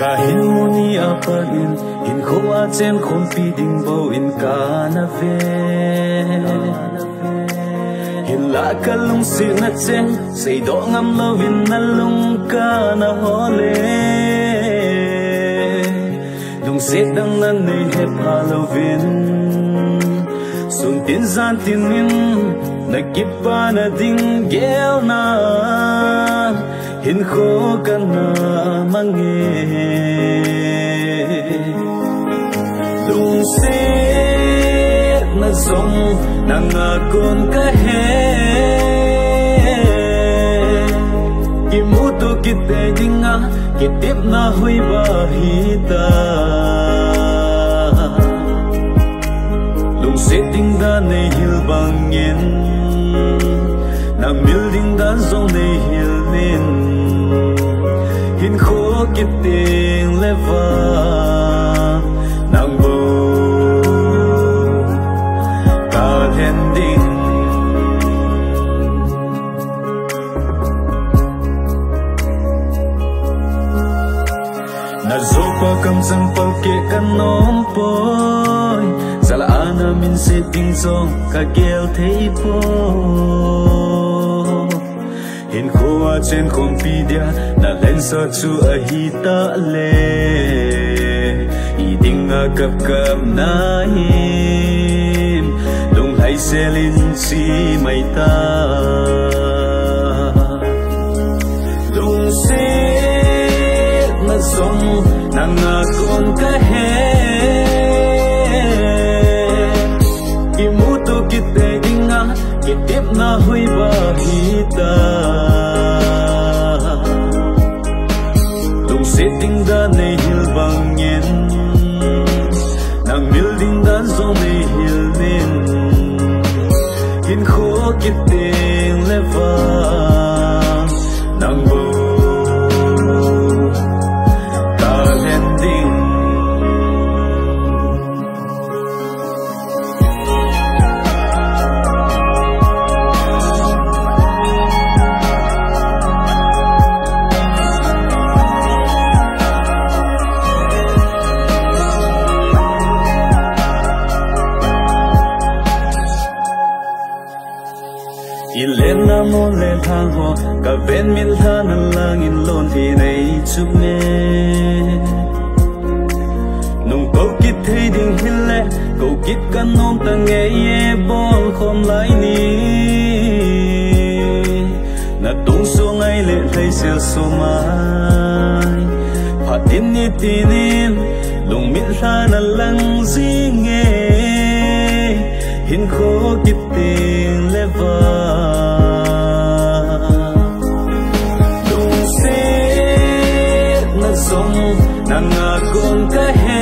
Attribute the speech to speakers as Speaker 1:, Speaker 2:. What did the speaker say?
Speaker 1: ka hin muni apal in kho a chen khom pi ding bo in ka na ve hin la ka lung si na chen sei do ngam lo vin na lung ka na hole lung se dang na nei he pa lo vin sun tin zan tin min na kip pa na ding gel na hin kho ka na mange lung se na song na nga kon ka he ki mu to ki te dinga ki tip na hui ba hi ta lung se ding da nei hil bang yen na mil ding da zong nei hil nin hin kho ki ting le va nang bo ka hen ding na zo pa kam sang pal ke kan nom poi sala ana min se ting song ka gel thei po hin kho a chen khom pi dia na len sa chu a hi ta le I ding a kap kap na hin lung hai se lin si mai ta lung se na song na nga kon ka he ki mu to ki te ding a ki tip na hui ba hi ta lung se ding da nei hil bang yen nang mil ding da zo nei hil nin hin kho ki ting le va nang bo ka hen ding Ilena mo le thang ho ka ven min than lang in lon thi nei chup ne nung ko kit thei ding hil le ko kit kan nom ta nge ye bol khom lai ni na tung so ngai le thei sel so mai pha tin ni tinin lung min than lang zi nge hin kho kit tin le va lung se na song na nga kon ka he